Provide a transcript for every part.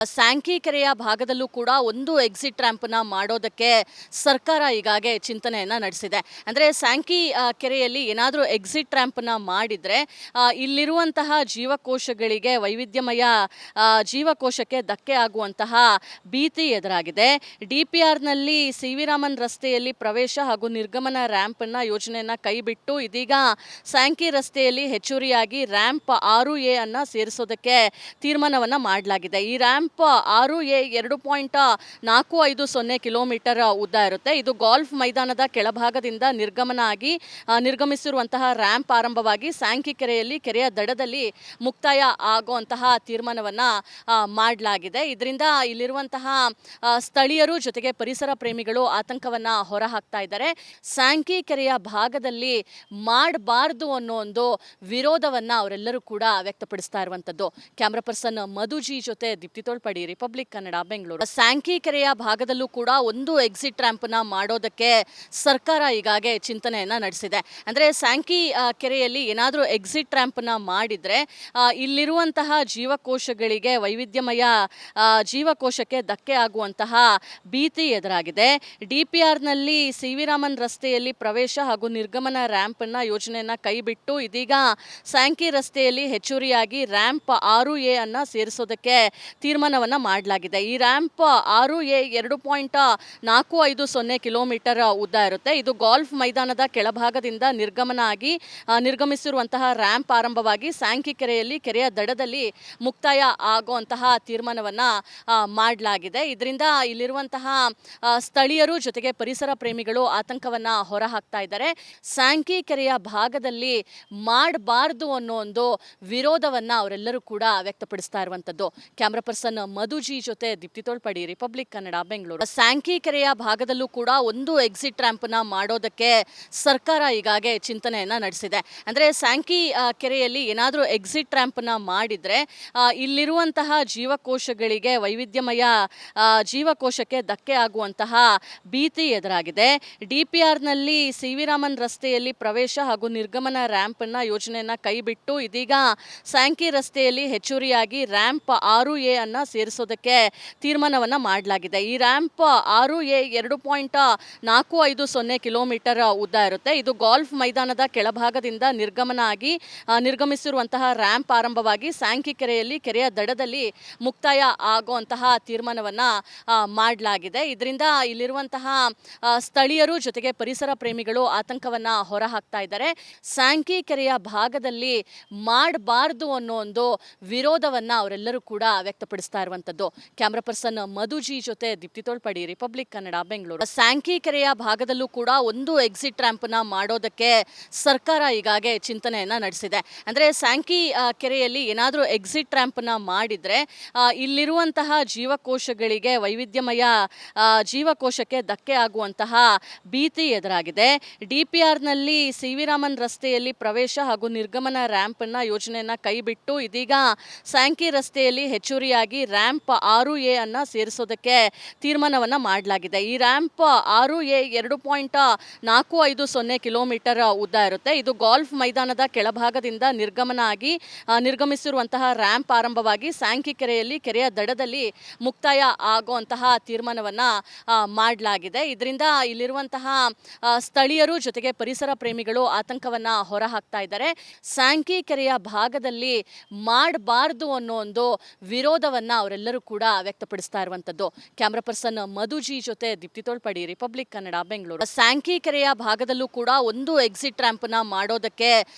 Sankey ಕೆರೆಯ ಭಾಗದಲ್ಲೂ ಕೂಡ ಒಂದು ಎಕ್ಸಿಟ್ ರ್ಯಾಂಪನ್ನ ಮಾಡೋದಕ್ಕೆ ಸರ್ಕಾರ ಈಗಾಗಲೇ ಚಿಂತನೆಯನ್ನು ನಡೆಸಿದೆ. ಅಂದರೆ ಸ್ಯಾಂಕಿ ಕೆರೆಯಲ್ಲಿ ಏನಾದರೂ ಎಕ್ಸಿಟ್ ರ್ಯಾಂಪನ್ನ ಮಾಡಿದರೆ ಇಲ್ಲಿರುವಂತಹ ಜೀವಕೋಶಗಳಿಗೆ ವೈವಿಧ್ಯಮಯ ಜೀವಕೋಶಕ್ಕೆ ಧಕ್ಕೆ ಆಗುವಂತಹ ಭೀತಿ ಎದುರಾಗಿದೆ. DPRನಲ್ಲಿ CV ರಾಮನ್ ರಸ್ತೆಯಲ್ಲಿ ಪ್ರವೇಶ ಹಾಗೂ ನಿರ್ಗಮನ ರ್ಯಾಂಪನ್ನು ಯೋಜನೆಯನ್ನು ಕೈಬಿಟ್ಟು ಇದೀಗ ಸ್ಯಾಂಕಿ ರಸ್ತೆಯಲ್ಲಿ ಹೆಚ್ಚುವರಿಯಾಗಿ ರ್ಯಾಂಪ್ 6A ಅನ್ನು ಸೇರಿಸೋದಕ್ಕೆ ತೀರ್ಮಾನವನ್ನು ಮಾಡಲಾಗಿದೆ. ಈ ರ್ಯಾಂಪ್ 6A 2.450 ಕಿಲೋಮೀಟರ್ ಉದ್ದ ಇರುತ್ತೆ. ಇದು ಗಾಲ್ಫ್ ಮೈದಾನದ ಕೆಳಭಾಗದಿಂದ ನಿರ್ಗಮಿಸಿರುವಂತಹ ರ್ಯಾಂಪ್ ಆರಂಭವಾಗಿ ಸ್ಯಾಂಕಿ ಕೆರೆಯಲ್ಲಿ ಕೆರೆಯ ದಡದಲ್ಲಿ ಮುಕ್ತಾಯ ಆಗುವಂತಹ ತೀರ್ಮಾನವನ್ನ ಮಾಡಲಾಗಿದೆ. ಇದರಿಂದ ಇಲ್ಲಿರುವಂತಹ ಸ್ಥಳೀಯರು ಜೊತೆಗೆ ಪರಿಸರ ಪ್ರೇಮಿಗಳು ಆತಂಕವನ್ನ ಹೊರಹಾಕ್ತಾ ಇದ್ದಾರೆ. ಸ್ಯಾಂಕಿ ಕೆರೆಯ ಭಾಗದಲ್ಲಿ ಮಾಡಬಾರ್ದು ಅನ್ನೋ ಒಂದು ವಿರೋಧವನ್ನ ಅವರೆಲ್ಲರೂ ಕೂಡ ವ್ಯಕ್ತಪಡಿಸ್ತಾ ಇರುವಂತದ್ದು. ಕ್ಯಾಮ್ರಾ ಪರ್ಸನ್ ಮಧುಜಿ ಜೊತೆ ದೀಪ್ತಿ ತೋಳ್ಪಡಿ, ರಿಪಬ್ಲಿಕ್ ಕನ್ನಡ, ಬೆಂಗಳೂರು. ಸ್ಯಾಂಕಿ ಕೆರೆಯ ಭಾಗದಲ್ಲೂ ಕೂಡ ಒಂದು ಎಕ್ಸಿಟ್ ರ್ಯಾಂಪನ್ನ ಮಾಡೋದಕ್ಕೆ ಸರ್ಕಾರ ಈಗಾಗಲೇ ಚಿಂತನೆಯನ್ನ ನಡೆಸಿದೆ. ಅಂದ್ರೆ ಸ್ಯಾಂಕಿ ಕೆರೆಯಲ್ಲಿ ಏನಾದರೂ ಎಕ್ಸಿಟ್ ರ್ಯಾಂಪನ್ನ ಮಾಡಿದ್ರೆ ಇಲ್ಲಿರುವಂತಹ ಜೀವಕೋಶಗಳಿಗೆ ವೈವಿಧ್ಯಮಯ ಜೀವಕೋಶಕ್ಕೆ ಧಕ್ಕೆ ಆಗುವಂತಹ ಭೀತಿ ಎದುರಾಗಿದೆ. DPRನಲ್ಲಿ CV ರಾಮನ್ ರಸ್ತೆಯಲ್ಲಿ ಪ್ರವೇಶ ಹಾಗೂ ನಿರ್ಗಮನ ರ್ಯಾಂಪನ್ನ ಯೋಜನೆಯನ್ನ ಕೈಬಿಟ್ಟು ಇದೀಗ ಸ್ಯಾಂಕಿ ರಸ್ತೆಯಲ್ಲಿ ಹೆಚ್ಚುವರಿಯಾಗಿ ರ್ಯಾಂಪ್ 6A ಅನ್ನು ಸೇರಿಸೋದಕ್ಕೆ ತೀರ್ಮಾನವನ್ನು ಮಾಡಲಾಗಿದೆ. ಈ ರ್ಯಾಂಪ್ 6A 2.450 ಕಿಲೋಮೀಟರ್ ಉದ್ದ ಇರುತ್ತೆ. ಇದು ಗಾಲ್ಫ್ ಮೈದಾನದ ಕೆಳಭಾಗದಿಂದ ನಿರ್ಗಮಿಸಿರುವಂತಹ ರ್ಯಾಂಪ್ ಆರಂಭವಾಗಿ ಸ್ಯಾಂಕಿ ಕೆರೆಯಲ್ಲಿ ಕೆರೆಯ ದಡದಲ್ಲಿ ಮುಕ್ತಾಯ ಆಗುವಂತಹ ತೀರ್ಮಾನವನ್ನ ಮಾಡಲಾಗಿದೆ. ಇದರಿಂದ ಇಲ್ಲಿರುವಂತಹ ಸ್ಥಳೀಯರು ಜೊತೆಗೆ ಪರಿಸರ ಪ್ರೇಮಿಗಳು ಆತಂಕವನ್ನ ಹೊರಹಾಕ್ತಾ ಇದ್ದಾರೆ. ಸ್ಯಾಂಕಿ ಕೆರೆಯ ಭಾಗದಲ್ಲಿ ಮಾಡಬಾರ್ದು ಅನ್ನೋ ಒಂದು ವಿರೋಧವನ್ನ ಅವರೆಲ್ಲರೂ ಕೂಡ ವ್ಯಕ್ತಪಡಿಸ್ತಾ ಇರುವಂತದ್ದು. ಕ್ಯಾಮ್ರಾ ಪರ್ಸನ್ ಮಧುಜಿ ಜೊತೆ ದೀಪ್ತಿ ತೋಳ್ಪಡಿ, ರಿಪಬ್ಲಿಕ್ ಕನ್ನಡ, ಬೆಂಗಳೂರು. ಸ್ಯಾಂಕಿ ಕೆರೆಯ ಭಾಗದಲ್ಲೂ ಕೂಡ ಒಂದು ಎಕ್ಸಿಟ್ ರ್ಯಾಂಪನ್ನ ಮಾಡೋದಕ್ಕೆ ಸರ್ಕಾರ ಈಗಾಗಲೇ ಚಿಂತನೆಯನ್ನ ನಡೆಸಿದೆ. ಅಂದ್ರೆ ಸ್ಯಾಂಕಿ ಕೆರೆಯಲ್ಲಿ ಏನಾದರೂ ಎಕ್ಸಿಟ್ ರ್ಯಾಂಪನ್ನ ಮಾಡಿದ್ರೆ ಇಲ್ಲಿರುವಂತಹ ಜೀವಕೋಶಗಳಿಗೆ ವೈವಿಧ್ಯಮಯ ಜೀವಕೋಶಕ್ಕೆ ಧಕ್ಕೆ ಆಗುವಂತಹ ಭೀತಿ ಎದುರಾಗಿದೆ. DPRನಲ್ಲಿ CV ರಾಮನ್ ರಸ್ತೆಯಲ್ಲಿ ಪ್ರವೇಶ ಹಾಗೂ ನಿರ್ಗಮನ ರ್ಯಾಂಪನ್ನ ಯೋಜನೆಯನ್ನ ಕೈಬಿಟ್ಟು ಇದೀಗ ಸ್ಯಾಂಕಿ ರಸ್ತೆಯಲ್ಲಿ ಹೆಚ್ಚುವರಿಯಾಗಿ ರ್ಯಾಂಪ್ 6A ಅನ್ನು ಸೇರಿಸೋದಕ್ಕೆ ತೀರ್ಮಾನವನ್ನ ಮಾಡಲಾಗಿದೆ. ಈ ರ್ಯಾಂಪ್ 6A 2.450 ಕಿಲೋಮೀಟರ್ ಉದ್ದ ಇರುತ್ತೆ. ಇದು ಗಾಲ್ಫ್ ಮೈದಾನದ ಕೆಳಭಾಗದಿಂದ ನಿರ್ಗಮಿಸಿರುವಂತಹ ರ್ಯಾಂಪ್ ಆರಂಭವಾಗಿ ಸ್ಯಾಂಕಿ ಕೆರೆಯಲ್ಲಿ ಕೆರೆಯ ದಡದಲ್ಲಿ ಮುಕ್ತಾಯ ಆಗುವಂತಹ ತೀರ್ಮಾನವನ್ನ ಮಾಡಲಾಗಿದೆ. ಇದರಿಂದ ಇಲ್ಲಿರುವಂತಹ ಸ್ಥಳೀಯರು ಜೊತೆಗೆ ಪರಿಸರ ಪ್ರೇಮಿಗಳು ಆತಂಕವನ್ನ ಹೊರಹಾಕ್ತಾ ಇದ್ದಾರೆ. ಸ್ಯಾಂಕಿ ಕೆರೆಯ ಭಾಗದಲ್ಲಿ ಮಾಡಬಾರ್ದು ಅನ್ನೋ ಒಂದು ವಿರೋಧವನ್ನ ಅವರೆಲ್ಲರೂ ಕೂಡ ವ್ಯಕ್ತಪಡಿಸ್ತಾ ಇರುವಂತದ್ದು. ಕ್ಯಾಮ್ರಾ ಪರ್ಸನ್ ಮಧುಜಿ ಜೊತೆ ದೀಪ್ತಿ ತೋಳ್ಪಡಿ, ರಿಪಬ್ಲಿಕ್ ಕನ್ನಡ, ಬೆಂಗಳೂರು. ಸ್ಯಾಂಕಿ ಕೆರೆಯ ಭಾಗದಲ್ಲೂ ಕೂಡ ಒಂದು ಎಕ್ಸಿಟ್ ರ್ಯಾಂಪನ್ನ ಮಾಡೋದಕ್ಕೆ ಸರ್ಕಾರ ಈಗಾಗಲೇ ಚಿಂತನೆಯನ್ನ ನಡೆಸಿದೆ. ಅಂದ್ರೆ ಸ್ಯಾಂಕಿ ಕೆರೆಯಲ್ಲಿ ಏನಾದರೂ ಎಕ್ಸಿಟ್ ರ್ಯಾಂಪನ್ನ ಮಾಡಿದ್ರೆ ಇಲ್ಲಿರುವಂತಹ ಜೀವಕೋಶಗಳಿಗೆ ವೈವಿಧ್ಯಮಯ ಜೀವಕೋಶಕ್ಕೆ ಧಕ್ಕೆ ಆಗುವಂತಹ ಭೀತಿ ಎದುರಾಗಿದೆ. DPRನಲ್ಲಿ CV ರಾಮನ್ ರಸ್ತೆಯಲ್ಲಿ ಪ್ರವೇಶ ಹಾಗೂ ನಿರ್ಗಮನ ರ್ಯಾಂಪನ್ನ ಯೋಜನೆಯನ್ನ ಕೈಬಿಟ್ಟು ಇದೀಗ ಸ್ಯಾಂಕಿ ರಸ್ತೆಯಲ್ಲಿ ಹೆಚ್ಚುವರಿಯಾಗಿ ರ್ಯಾಂಪ್ 6A ಅನ್ನು ಸೇರಿಸೋದಕ್ಕೆ ತೀರ್ಮಾನವನ್ನ ಮಾಡಲಾಗಿದೆ. ಈ ರ್ಯಾಂಪ್ 6A 2.450 ಕಿಲೋಮೀಟರ್ ಉದ್ದ ಇರುತ್ತೆ. ಇದು ಗಾಲ್ಫ್ ಮೈದಾನದ ಕೆಳಭಾಗದಿಂದ ನಿರ್ಗಮಿಸಿರುವಂತಹ ರ್ಯಾಂಪ್ ಆರಂಭವಾಗಿ ಸ್ಯಾಂಕಿ ಕೆರೆಯಲ್ಲಿ ಕೆರೆಯ ದಡದಲ್ಲಿ ಮುಕ್ತಾಯ ಆಗುವಂತಹ ತೀರ್ಮಾನವನ್ನ ಮಾಡಲಾಗಿದೆ. ಇದರಿಂದ ಇಲ್ಲಿರುವಂತಹ ಸ್ಥಳೀಯರು ಜೊತೆಗೆ ಪರಿಸರ ಪ್ರೇಮಿಗಳು ಆತಂಕವನ್ನ ಹೊರಹಾಕ್ತಾ ಇದ್ದಾರೆ. ಸ್ಯಾಂಕಿ ಕೆರೆಯ ಭಾಗದಲ್ಲಿ ಮಾಡಬಾರ್ದು ಅನ್ನೋ ಒಂದು ವಿರೋಧವನ್ನ ಅವರೆಲ್ಲರೂ ಕೂಡ ವ್ಯಕ್ತಪಡಿಸ್ತಾ ಇರುವಂತದ್ದು. ಕ್ಯಾಮ್ರಾ ಪರ್ಸನ್ ಮಧುಜಿ ಜೊತೆ ದೀಪ್ತಿ ತೋಳ್ಪಡಿ, ರಿಪಬ್ಲಿಕ್ ಕನ್ನಡ, ಬೆಂಗಳೂರು. ಸ್ಯಾಂಕಿ ಕೆರೆಯ ಭಾಗದಲ್ಲೂ ಕೂಡ ಒಂದು ಎಕ್ಸಿಟ್ ರ್ಯಾಂಪನ್ನ ಮಾಡೋದಕ್ಕೆ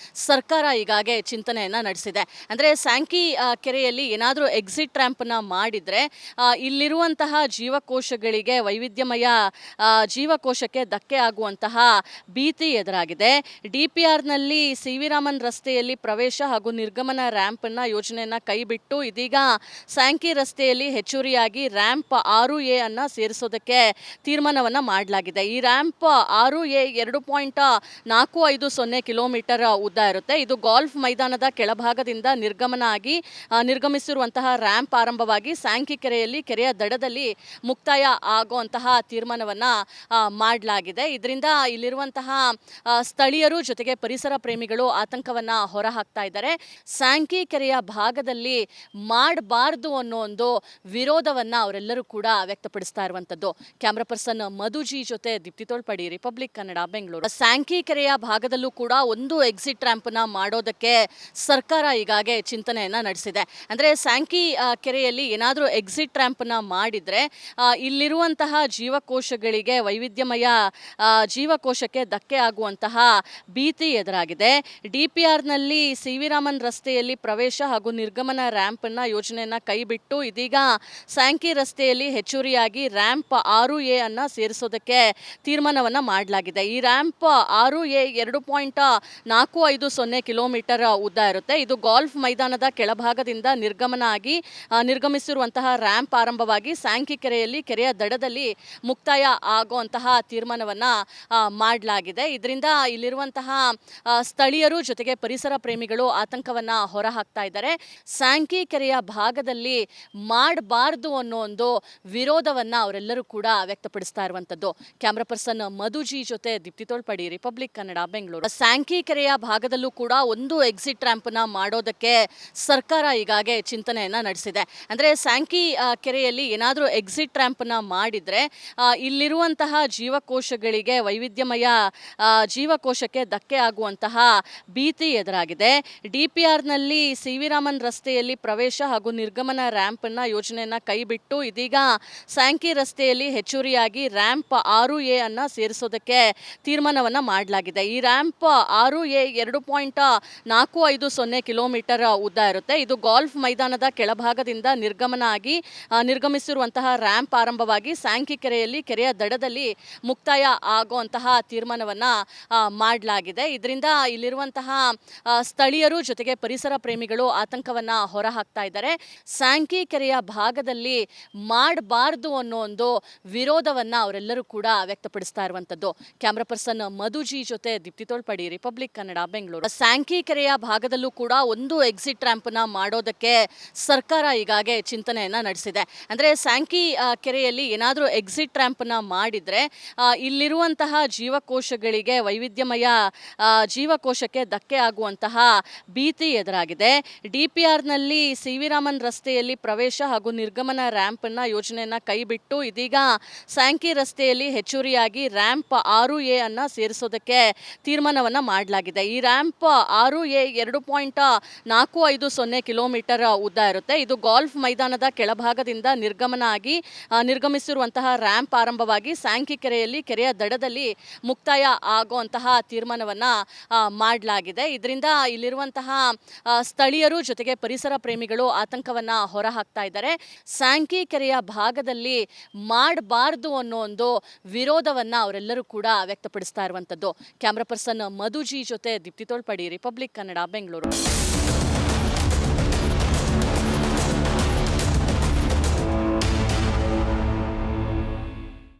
ಸರ್ಕಾರ ಈಗಾಗಲೇ ಚಿಂತನೆಯನ್ನ ನಡೆಸಿದೆ. ಅಂದ್ರೆ ಸ್ಯಾಂಕಿ ಕೆರೆಯಲ್ಲಿ ಏನಾದರೂ ಎಕ್ಸಿಟ್ ರ್ಯಾಂಪನ್ನ ಮಾಡಿದ್ರೆ ಇಲ್ಲಿರುವಂತಹ ಜೀವಕೋಶಗಳಿಗೆ ವೈವಿಧ್ಯಮಯ ಜೀವಕೋಶಕ್ಕೆ ಧಕ್ಕೆ ಆಗುವಂತಹ ಭೀತಿ ಎದುರಾಗಿದೆ. DPRನಲ್ಲಿ CV ರಾಮನ್ ರಸ್ತೆಯಲ್ಲಿ ಪ್ರವೇಶ ಹಾಗೂ ನಿರ್ಗಮನ ರ್ಯಾಂಪನ್ನ ಯೋಜನೆಯನ್ನ ಕೈಬಿಟ್ಟು ಇದೀಗ ಸ್ಯಾಂಕಿ ರಸ್ತೆಯಲ್ಲಿ ಹೆಚ್ಚುವರಿಯಾಗಿ ರ್ಯಾಂಪ್ 6A ಅನ್ನು ಸೇರಿಸೋದಕ್ಕೆ ತೀರ್ಮಾನವನ್ನ ಮಾಡಲಾಗಿದೆ. ಈ ರ್ಯಾಂಪ್ 6A 2.450 ಕಿಲೋಮೀಟರ್ ಉದ್ದ ಇರುತ್ತೆ. ಇದು ಗಾಲ್ಫ್ ಮೈದಾನದ ಕೆಳಭಾಗದಿಂದ ನಿರ್ಗಮಿಸಿರುವಂತಹ ರ್ಯಾಂಪ್ ಆರಂಭವಾಗಿ ಸ್ಯಾಂಕಿ ಕೆರೆಯಲ್ಲಿ ಕೆರೆಯ ದಡದಲ್ಲಿ ಮುಕ್ತಾಯ ಆಗುವಂತಹ ತೀರ್ಮಾನವನ್ನ ಮಾಡಲಾಗಿದೆ. ಇದರಿಂದ ಇಲ್ಲಿರುವಂತಹ ಸ್ಥಳೀಯರು ಜೊತೆಗೆ ಪರಿಸರ ಪ್ರೇಮಿಗಳು ಆತಂಕವನ್ನ ಹೊರಹಾಕ್ತಾ ಇದ್ದಾರೆ. ಸ್ಯಾಂಕಿ ಕೆರೆಯ ಭಾಗದಲ್ಲಿ ಮಾಡಬಾರ್ದು ಅನ್ನೋ ಅನ್ನೋ ಒಂದು ವಿರೋಧವನ್ನ ಅವರೆಲ್ಲರೂ ಕೂಡ ವ್ಯಕ್ತಪಡಿಸ್ತಾ ಇರುವಂತದ್ದು. ಕ್ಯಾಮ್ರಾ ಪರ್ಸನ್ ಮಧುಜಿ ಜೊತೆ ದೀಪ್ತಿ ತೋಳ್ಪಡಿ, ರಿಪಬ್ಲಿಕ್ ಕನ್ನಡ, ಬೆಂಗಳೂರು. ಸ್ಯಾಂಕಿ ಕೆರೆಯ ಭಾಗದಲ್ಲೂ ಕೂಡ ಒಂದು ಎಕ್ಸಿಟ್ ರ್ಯಾಂಪ್ ನ ಮಾಡೋದಕ್ಕೆ ಸರ್ಕಾರ ಈಗಾಗಲೇ ಚಿಂತನೆಯನ್ನ ನಡೆಸಿದೆ. ಅಂದ್ರೆ ಸ್ಯಾಂಕಿ ಕೆರೆಯಲ್ಲಿ ಏನಾದರೂ ಎಕ್ಸಿಟ್ ರ್ಯಾಂಪ್ ನ ಮಾಡಿದ್ರೆ ಇಲ್ಲಿರುವಂತಹ ಜೀವಕೋಶಗಳಿಗೆ, ವೈವಿಧ್ಯಮಯ ಜೀವಕೋಶಕ್ಕೆ ಧಕ್ಕೆ ಆಗುವಂತಹ ಭೀತಿ ಎದುರಾಗಿದೆ. DPRನಲ್ಲಿ CV ರಾಮನ್ ರಸ್ತೆಯಲ್ಲಿ ಪ್ರವೇಶ ಹಾಗೂ ನಿರ್ಗಮನ ರ್ಯಾಂಪ್ ಯೋಜನೆಯನ್ನ ಕೈಬಿಟ್ಟು ಇದೀಗ ಸ್ಯಾಂಕಿ ರಸ್ತೆಯಲ್ಲಿ ಹೆಚ್ಚುವರಿಯಾಗಿ ರ್ಯಾಂಪ್ 6A ಅನ್ನ ಸೇರಿಸೋದಕ್ಕೆ ತೀರ್ಮಾನವನ್ನ ಮಾಡಲಾಗಿದೆ. ಈ ರ್ಯಾಂಪ್ 6A 2.450 ಕಿಲೋಮೀಟರ್ ಉದ್ದ ಇರುತ್ತೆ. ಇದು ಗಾಲ್ಫ್ ಮೈದಾನದ ಕೆಳಭಾಗದಿಂದ ನಿರ್ಗಮಿಸಿರುವಂತಹ ರ್ಯಾಂಪ್ ಆರಂಭವಾಗಿ ಸ್ಯಾಂಕಿ ಕೆರೆಯಲ್ಲಿ ಕೆರೆಯ ದಡದಲ್ಲಿ ಮುಕ್ತಾಯ ಆಗುವಂತಹ ತೀರ್ಮಾನವನ್ನ ಮಾಡಲಾಗಿದೆ. ಇದರಿಂದ ಇಲ್ಲಿರುವಂತಹ ಸ್ಥಳೀಯರು ಜೊತೆಗೆ ಪರಿಸರ ಪ್ರೇಮಿಗಳು ಆತಂಕವನ್ನ ಹೊರಹಾಕ್ತಾ ಇದ್ದಾರೆ. ಸ್ಯಾಂಕಿ ಕೆರೆಯ ಭಾಗದಲ್ಲಿ ಮಾಡಬಾರ್ದು ಅನ್ನೋ ಒಂದು ವಿರೋಧವನ್ನ ಅವರೆಲ್ಲರೂ ಕೂಡ ವ್ಯಕ್ತಪಡಿಸ್ತಾ ಇರುವಂತದ್ದು. ಕ್ಯಾಮ್ರಾ ಪರ್ಸನ್ ಮಧುಜಿ ಜೊತೆ ದೀಪ್ತಿ ತೋಳ್ಪಡಿ, ರಿಪಬ್ಲಿಕ್ ಕನ್ನಡ, ಬೆಂಗಳೂರು. ಸ್ಯಾಂಕಿ ಕೆರೆಯ ಭಾಗದಲ್ಲೂ ಕೂಡ ಒಂದು ಎಕ್ಸಿಟ್ ರ್ಯಾಂಪ್ ನ ಮಾಡೋದಕ್ಕೆ ಸರ್ಕಾರ ಈಗಾಗಲೇ ಚಿಂತನೆಯನ್ನ ನಡೆಸಿದೆ. ಅಂದ್ರೆ ಸ್ಯಾಂಕಿ ಕೆರೆಯಲ್ಲಿ ಏನಾದರೂ ಎಕ್ಸಿಟ್ ರ್ಯಾಂಪ್ ನ ಮಾಡಿದ್ರೆ ಇಲ್ಲಿರುವಂತಹ ಜೀವಕೋಶಗಳಿಗೆ, ವೈವಿಧ್ಯಮಯ ಜೀವಕೋಶಕ್ಕೆ ಧಕ್ಕೆ ಆಗುವಂತಹ ಭೀತಿ ಎದುರಾಗಿದೆ. DPRನಲ್ಲಿ CV ರಾಮನ್ ರಸ್ತೆಯಲ್ಲಿ ಪ್ರವೇಶ ಹಾಗೂ ನಿರ್ಗಮನ ರ್ಯಾಂಪ್ ಯೋಜನೆಯನ್ನ ಕೈಬಿಟ್ಟು ಇದೀಗ ಸ್ಯಾಂಕಿ ರಸ್ತೆಯಲ್ಲಿ ಹೆಚ್ಚುವರಿಯಾಗಿ ರ್ಯಾಂಪ್ 6A ಅನ್ನ ಸೇರಿಸೋದಕ್ಕೆ ತೀರ್ಮಾನವನ್ನ ಮಾಡಲಾಗಿದೆ. ಈ ರ್ಯಾಂಪ್ 6A 2.450 ಕಿಲೋಮೀಟರ್ ಉದ್ದ ಇರುತ್ತೆ. ಇದು ಗಾಲ್ಫ್ ಮೈದಾನದ ಕೆಳಭಾಗದಿಂದ ನಿರ್ಗಮಿಸಿರುವಂತಹ ರ್ಯಾಂಪ್ ಆರಂಭವಾಗಿ ಸ್ಯಾಂಕಿ ಕೆರೆಯಲ್ಲಿ ಕೆರೆಯ ದಡದಲ್ಲಿ ಮುಕ್ತಾಯ ಆಗುವಂತಹ ತೀರ್ಮಾನವನ್ನ ಮಾಡಲಾಗಿದೆ. ಇದರಿಂದ ಇಲ್ಲಿರುವಂತಹ ಸ್ಥಳೀಯರು ಜೊತೆಗೆ ಪರಿಸರ ಪ್ರೇಮಿಗಳು ಆತಂಕವನ್ನ ಹೊರಹಾಕ್ತಾ ಇದ್ದಾರೆ. ಸ್ಯಾಂಕಿ ಕೆರೆಯ ಭಾಗದಲ್ಲಿ ಮಾಡಬಾರ್ದು ಅನ್ನೋ ಒಂದು ವಿರೋಧವನ್ನ ಅವರೆಲ್ಲರೂ ಕೂಡ ವ್ಯಕ್ತಪಡಿಸ್ತಾ ಇರುವಂತದ್ದು. ಕ್ಯಾಮ್ರಾ ಪರ್ಸನ್ ಮಧುಜಿ ಜೊತೆ ದೀಪ್ತಿ ತೋಳ್ಪಡಿ, ರಿಪಬ್ಲಿಕ್ ಕನ್ನಡ, ಬೆಂಗಳೂರು. ಸ್ಯಾಂಕಿ ಕೆರೆಯ ಭಾಗದಲ್ಲೂ ಕೂಡ ಒಂದು ಎಕ್ಸಿಟ್ ರ್ಯಾಂಪ್ ನ ಮಾಡೋದಕ್ಕೆ ಸರ್ಕಾರ ಈಗಾಗಲೇ ಚಿಂತನೆಯನ್ನ ನಡೆಸಿದೆ. ಅಂದ್ರೆ ಸ್ಯಾಂಕಿ ಕೆರೆಯಲ್ಲಿ ಏನಾದರೂ ಎಕ್ಸಿಟ್ ರ್ಯಾಂಪ್ ನ ಮಾಡಿದ್ರೆ ಇಲ್ಲಿರುವಂತಹ ಜೀವಕೋಶಗಳಿಗೆ, ವೈವಿಧ್ಯಮಯ ಜೀವಕೋಶಕ್ಕೆ ಧಕ್ಕೆ ಆಗುವಂತಹ ಭೀತಿ ಎದುರಾಗಿದೆ. DPRನಲ್ಲಿ CV ರಾಮನ್ ರಸ್ತೆಯಲ್ಲಿ ಪ್ರವೇಶ ಹಾಗೂ ನಿರ್ಗಮನ ರ್ಯಾಂಪ್ ಯೋಜನೆಯನ್ನ ಕೈಬಿಟ್ಟು ಇದೀಗ ಸ್ಯಾಂಕಿ ರಸ್ತೆಯಲ್ಲಿ ಹೆಚ್ಚುವರಿಯಾಗಿ ರ್ಯಾಂಪ್ 6A ಅನ್ನ ಸೇರಿಸೋದಕ್ಕೆ ತೀರ್ಮಾನವನ್ನ ಮಾಡಲಾಗಿದೆ. ಈ ರ್ಯಾಂಪ್ 6A 2.450 ಕಿಲೋಮೀಟರ್ ಉದ್ದ ಇರುತ್ತೆ. ಇದು ಗಾಲ್ಫ್ ಮೈದಾನದ ಕೆಳಭಾಗದಿಂದ ನಿರ್ಗಮಿಸಿರುವಂತಹ ರ್ಯಾಂಪ್ ಆರಂಭವಾಗಿ ಸ್ಯಾಂಕಿ ಕೆರೆಯಲ್ಲಿ ಕೆರೆಯ ದಡದಲ್ಲಿ ಮುಕ್ತಾಯ ಆಗುವಂತಹ ತೀರ್ಮಾನವನ್ನ ಮಾಡಲಾಗಿದೆ. ಇದರಿಂದ ಇಲ್ಲಿರುವಂತಹ ಸ್ಥಳೀಯರು ಜೊತೆಗೆ ಪರಿಸರ ಪ್ರೇಮಿಗಳು ಆತಂಕವನ್ನ ಹೊರಹಾಕ್ತಾ ಇದ್ದಾರೆ. ಸ್ಯಾಂಕಿ ಕೆರೆಯ ಭಾಗದಲ್ಲಿ ಮಾಡಬಾರ್ದು ಅನ್ನೋ ಒಂದು ವಿರೋಧವನ್ನ ಅವರೆಲ್ಲರೂ ಕೂಡ ವ್ಯಕ್ತಪಡಿಸ್ತಾ ಇರುವಂತದ್ದು. ಕ್ಯಾಮ್ರಾ ಪರ್ಸನ್ ಮಧುಜಿ ಜೊತೆ ದೀಪ್ತಿ ತೋಳ್ಪಡಿ, ರಿಪಬ್ಲಿಕ್ ಕನ್ನಡ, ಬೆಂಗಳೂರು.